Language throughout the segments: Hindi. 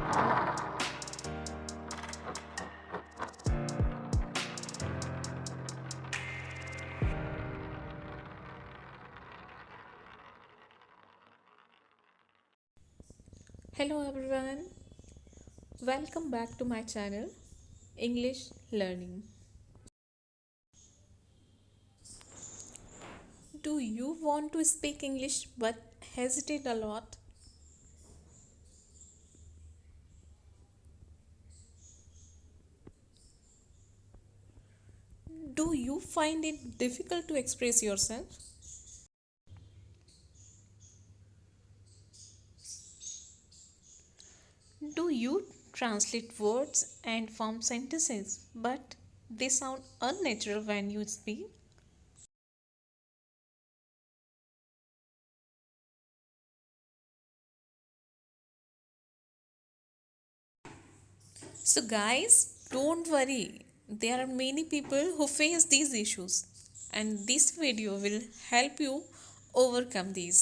Hello everyone, welcome back to my channel English Learning. Do you want to speak English but hesitate a lot? Do you find it difficult to express yourself? Do you translate words and form sentences but they sound unnatural when you speak? So, guys, don't worry. There are many people who face these issues, and this video will help you overcome these.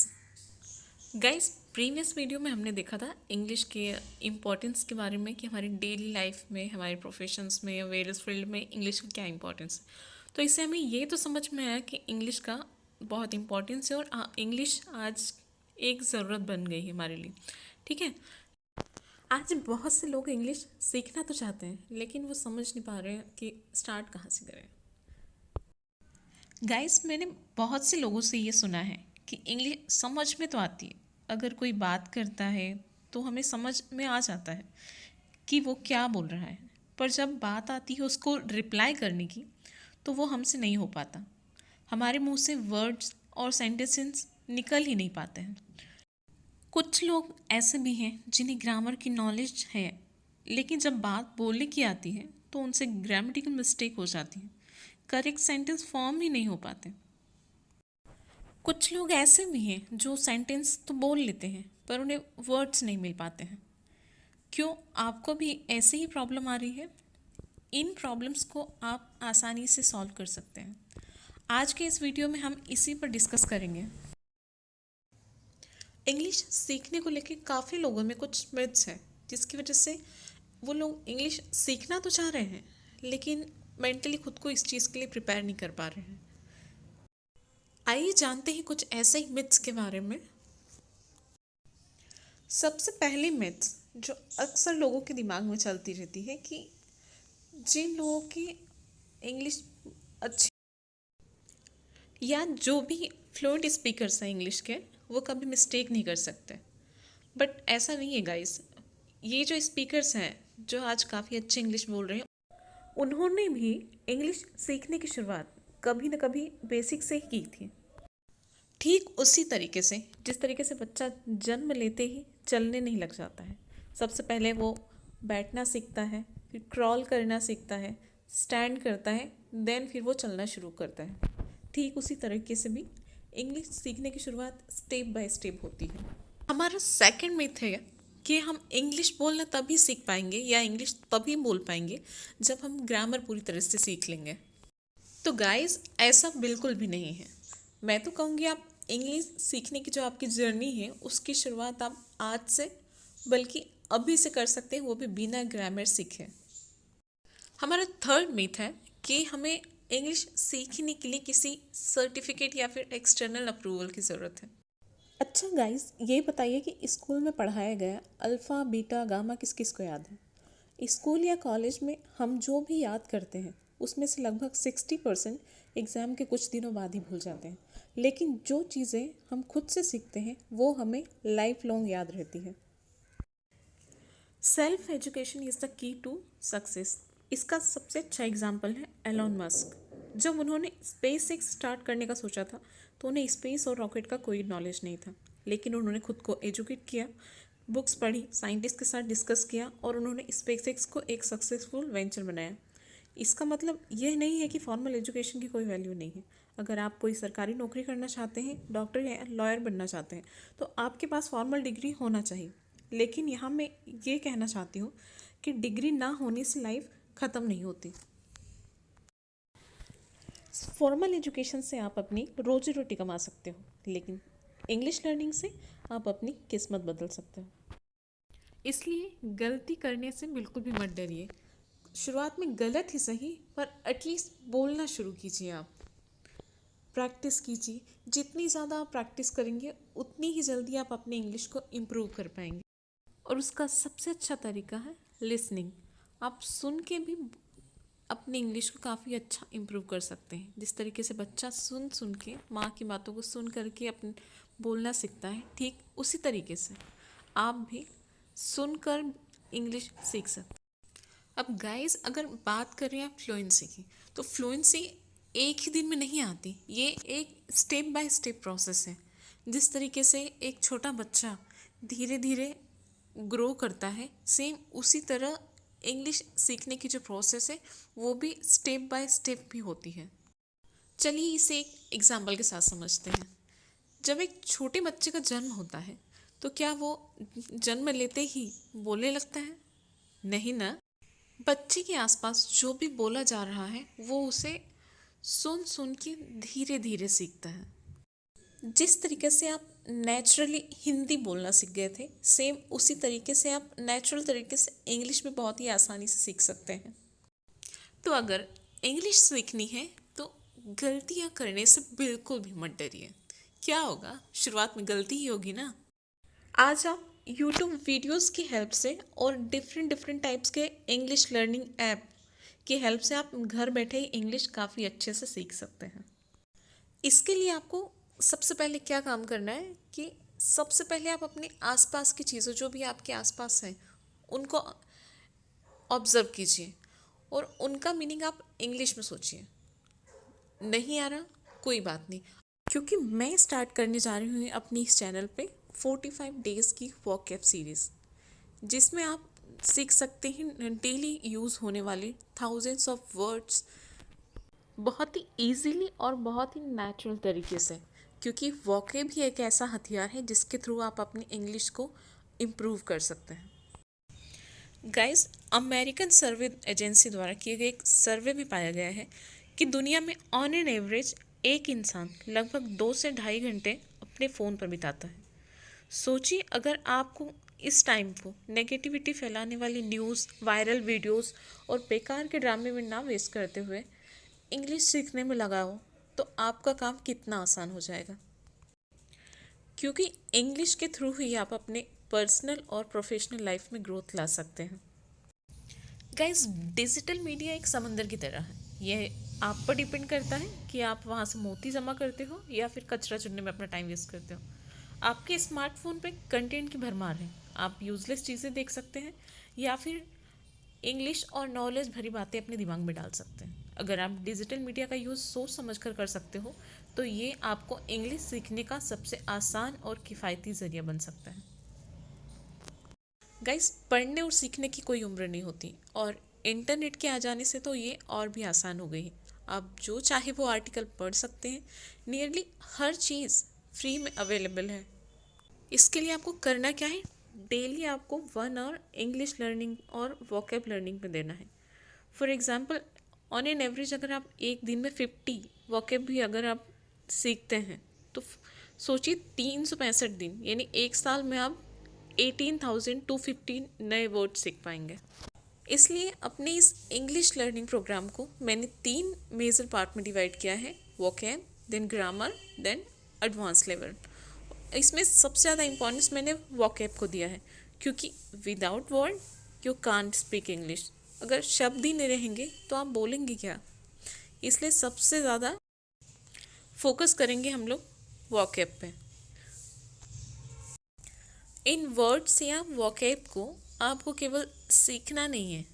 Guys previous video में हमने देखा था इंग्लिश के इम्पोर्टेंस के बारे में कि हमारी डेली लाइफ में हमारे प्रोफेशंस में वेरियस फील्ड में इंग्लिश का क्या इंपॉर्टेंस है। तो इससे हमें ये तो समझ में आया कि इंग्लिश का बहुत इंपॉर्टेंस है और इंग्लिश आज एक ज़रूरत बन गई है हमारे लिए। ठीक है, आज बहुत से लोग इंग्लिश सीखना तो चाहते हैं लेकिन वो समझ नहीं पा रहे हैं कि स्टार्ट कहाँ से करें। गाइस मैंने बहुत से लोगों से ये सुना है कि इंग्लिश समझ में तो आती है, अगर कोई बात करता है तो हमें समझ में आ जाता है कि वो क्या बोल रहा है, पर जब बात आती है उसको रिप्लाई करने की तो वो हमसे नहीं हो पाता। हमारे मुंह से वर्ड्स और सेंटेंसेस निकल ही नहीं पाते हैं। कुछ लोग ऐसे भी हैं जिन्हें ग्रामर की नॉलेज है लेकिन जब बात बोलने की आती है तो उनसे ग्रामेटिकल मिस्टेक हो जाती है, करेक्ट सेंटेंस फॉर्म ही नहीं हो पाते। कुछ लोग ऐसे भी हैं जो सेंटेंस तो बोल लेते हैं पर उन्हें वर्ड्स नहीं मिल पाते हैं। क्यों आपको भी ऐसी ही प्रॉब्लम आ रही है? इन प्रॉब्लम्स को आप आसानी से सॉल्व कर सकते हैं। आज के इस वीडियो में हम इसी पर डिस्कस करेंगे। इंग्लिश सीखने को लेकर काफ़ी लोगों में कुछ मिथ्स हैं जिसकी वजह से वो लोग इंग्लिश सीखना तो चाह रहे हैं लेकिन मेंटली खुद को इस चीज़ के लिए प्रिपेयर नहीं कर पा रहे हैं। आइए जानते हैं कुछ ऐसे ही मिथ्स के बारे में। सबसे पहली मिथ्स जो अक्सर लोगों के दिमाग में चलती रहती है कि जिन लोगों की इंग्लिश अच्छी या जो भी फ्लुएंट स्पीकर्स हैं इंग्लिश के वो कभी मिस्टेक नहीं कर सकते, बट ऐसा नहीं है गाइस। ये जो स्पीकर्स हैं जो आज काफ़ी अच्छी इंग्लिश बोल रहे हैं उन्होंने भी इंग्लिश सीखने की शुरुआत कभी न कभी बेसिक से ही की थी। ठीक उसी तरीके से जिस तरीके से बच्चा जन्म लेते ही चलने नहीं लग जाता है, सबसे पहले वो बैठना सीखता है, फिर क्रॉल करना सीखता है, स्टैंड करता है, देन फिर वो चलना शुरू करता है। ठीक उसी तरीके से भी इंग्लिश सीखने की शुरुआत स्टेप बाय स्टेप होती है। हमारा सेकंड मिथ है कि हम इंग्लिश बोलना तभी सीख पाएंगे या इंग्लिश तभी बोल पाएंगे जब हम ग्रामर पूरी तरह से सीख लेंगे। तो गाइस ऐसा बिल्कुल भी नहीं है। मैं तो कहूँगी आप इंग्लिश सीखने की जो आपकी जर्नी है उसकी शुरुआत आप आज से बल्कि अभी से कर सकते हैं, वो भी बिना ग्रामर सीखे। हमारा थर्ड मिथ है कि हमें इंग्लिश सीखने के लिए किसी सर्टिफिकेट या फिर एक्सटर्नल अप्रूवल की ज़रूरत है। अच्छा गाइस ये बताइए कि स्कूल में पढ़ाया गया अल्फ़ा बीटा गामा किस किस को याद है? स्कूल या कॉलेज में हम जो भी याद करते हैं उसमें से लगभग 60% एग्ज़ाम के कुछ दिनों बाद ही भूल जाते हैं, लेकिन जो चीज़ें हम खुद से सीखते हैं वो हमें लाइफ लॉन्ग याद रहती है। Self education is the key to success. इसका सबसे अच्छा एग्जाम्पल है एलोन मस्क। जब उन्होंने स्पेस एक्स स्टार्ट करने का सोचा था तो उन्हें स्पेस और रॉकेट का कोई नॉलेज नहीं था, लेकिन उन्होंने खुद को एजुकेट किया, बुक्स पढ़ी, साइंटिस्ट के साथ डिस्कस किया और उन्होंने स्पेस एक्स को एक सक्सेसफुल वेंचर बनाया। इसका मतलब यह नहीं है कि फॉर्मल एजुकेशन की कोई वैल्यू नहीं है। अगर आप कोई सरकारी नौकरी करना चाहते हैं, डॉक्टर या लॉयर बनना चाहते हैं तो आपके पास फॉर्मल डिग्री होना चाहिए। लेकिन यहाँ मैं ये कहना चाहती हूँ कि डिग्री ना होने से लाइफ ख़त्म नहीं होती। फॉर्मल एजुकेशन से आप अपनी रोजी रोटी कमा सकते हो, लेकिन इंग्लिश लर्निंग से आप अपनी किस्मत बदल सकते हो। इसलिए गलती करने से बिल्कुल भी मत डरिए। शुरुआत में गलत ही सही, पर एटलीस्ट बोलना शुरू कीजिए। आप प्रैक्टिस कीजिए। जितनी ज़्यादा आप प्रैक्टिस करेंगे उतनी ही जल्दी आप अपने इंग्लिश को इम्प्रूव कर पाएंगे। और उसका सबसे अच्छा तरीका है लिसनिंग। आप सुन के भी अपने इंग्लिश को काफ़ी अच्छा इम्प्रूव कर सकते हैं। जिस तरीके से बच्चा सुन सुन के माँ की बातों को सुन करके अपने बोलना सीखता है, ठीक उसी तरीके से आप भी सुनकर इंग्लिश सीख सकते हैं। अब गाइस, अगर बात करें आप फ्लुएंसी की, तो फ्लुएंसी एक ही दिन में नहीं आती। ये एक स्टेप बाय स्टेप प्रोसेस है। जिस तरीके से एक छोटा बच्चा धीरे धीरे ग्रो करता है, सेम उसी तरह इंग्लिश सीखने की जो प्रोसेस है वो भी स्टेप बाय स्टेप भी होती है। चलिए इसे एक एग्जाम्पल के साथ समझते हैं। जब एक छोटे बच्चे का जन्म होता है तो क्या वो जन्म लेते ही बोलने लगता है? नहीं ना। बच्चे के आसपास जो भी बोला जा रहा है वो उसे सुन सुन के धीरे धीरे सीखता है। जिस तरीके से आप नेचुरली हिंदी बोलना सीख गए थे, सेम उसी तरीके से आप नेचुरल तरीके से इंग्लिश भी बहुत ही आसानी से सीख सकते हैं। तो अगर इंग्लिश सीखनी है तो गलतियां करने से बिल्कुल भी मत डरिए। क्या होगा, शुरुआत में गलती ही होगी ना। आज आप यूट्यूब वीडियोस की हेल्प से और डिफरेंट डिफरेंट टाइप्स के इंग्लिश लर्निंग ऐप की हेल्प से आप घर बैठे ही इंग्लिश काफ़ी अच्छे से सीख सकते हैं। इसके लिए आपको सबसे पहले क्या काम करना है कि सबसे पहले आप अपने आसपास की चीज़ों, जो भी आपके आसपास हैं, उनको ऑब्ज़र्व कीजिए और उनका मीनिंग आप इंग्लिश में सोचिए। नहीं आ रहा, कोई बात नहीं, क्योंकि मैं स्टार्ट करने जा रही हूँ अपनी इस चैनल पे 45 डेज़ की वॉकैब सीरीज़, जिसमें आप सीख सकते हैं डेली यूज़ होने वाले थाउजेंड्स ऑफ वर्ड्स बहुत ही इजीली और बहुत ही नेचुरल तरीके से। क्योंकि वॉकैब भी एक ऐसा हथियार है जिसके थ्रू आप अपनी इंग्लिश को इम्प्रूव कर सकते हैं। गाइस, अमेरिकन सर्वे एजेंसी द्वारा किए गए एक सर्वे में पाया गया है कि दुनिया में ऑन एन एवरेज एक इंसान लगभग 2 से ढाई घंटे अपने फ़ोन पर बिताता है। सोचिए, अगर आपको इस टाइम को नेगेटिविटी फैलाने वाली न्यूज़, वायरल वीडियोस और बेकार के ड्रामे में ना वेस्ट करते हुए इंग्लिश सीखने में लगाओ तो आपका काम कितना आसान हो जाएगा। क्योंकि इंग्लिश के थ्रू ही आप अपने पर्सनल और प्रोफेशनल लाइफ में ग्रोथ ला सकते हैं। गाइस, डिजिटल मीडिया एक समंदर की तरह है। यह आप पर डिपेंड करता है कि आप वहाँ से मोती जमा करते हो या फिर कचरा चुनने में अपना टाइम वेस्ट करते हो। आपके स्मार्टफोन पे कंटेंट की भरमार है। आप यूज़लेस चीज़ें देख सकते हैं या फिर इंग्लिश और नॉलेज भरी बातें अपने दिमाग में डाल सकते हैं। अगर आप डिजिटल मीडिया का यूज़ सोच समझ कर सकते हो तो ये आपको इंग्लिश सीखने का सबसे आसान और किफ़ायती ज़रिया बन सकता है। गाइस, पढ़ने और सीखने की कोई उम्र नहीं होती और इंटरनेट के आ जाने से तो ये और भी आसान हो गई है। आप जो चाहे वो आर्टिकल पढ़ सकते हैं। नियरली हर चीज़ फ्री में अवेलेबल है। इसके लिए आपको करना क्या है, डेली आपको 1 आवर इंग्लिश लर्निंग और वोकैब लर्निंग पे देना है। For example, on an average अगर आप एक दिन में 50 वोकैब भी अगर आप सीखते हैं तो सोचिए 365 दिन, यानी एक साल में आप 18,215 नए वर्ड सीख पाएंगे। इसलिए अपने इस इंग्लिश लर्निंग प्रोग्राम को मैंने 3 मेजर पार्ट में डिवाइड किया है: vocab, then grammar, then advance level. इसमें सबसे ज़्यादा इम्पोर्टेंस मैंने वोकैब को दिया है, क्योंकि without word you can't speak English. अगर शब्द ही नहीं रहेंगे तो आप बोलेंगे क्या। इसलिए सबसे ज़्यादा फोकस करेंगे हम लोग वोकैब पे। इन वर्ड्स या वोकैब को आपको केवल सीखना नहीं है,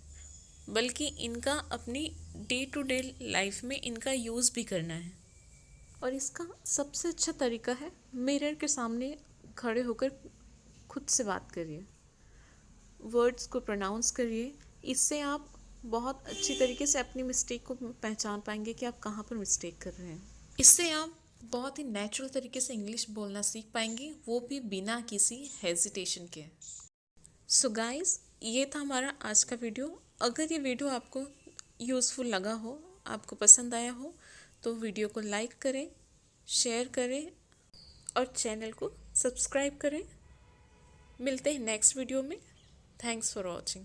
बल्कि इनका अपनी डे टू डे लाइफ में इनका यूज़ भी करना है। और इसका सबसे अच्छा तरीका है मिरर के सामने खड़े होकर खुद से बात करिए, वर्ड्स को प्रोनाउंस करिए। इससे आप बहुत अच्छी तरीके से अपनी मिस्टेक को पहचान पाएंगे कि आप कहाँ पर मिस्टेक कर रहे हैं। इससे आप बहुत ही नेचुरल तरीके से इंग्लिश बोलना सीख पाएंगे, वो भी बिना किसी हेजिटेशन के। सो गाइस, ये था हमारा आज का वीडियो। अगर ये वीडियो आपको यूज़फुल लगा हो, आपको पसंद आया हो, तो वीडियो को लाइक करें, शेयर करें और चैनल को सब्सक्राइब करें। मिलते हैं नेक्स्ट वीडियो में। Thanks for watching.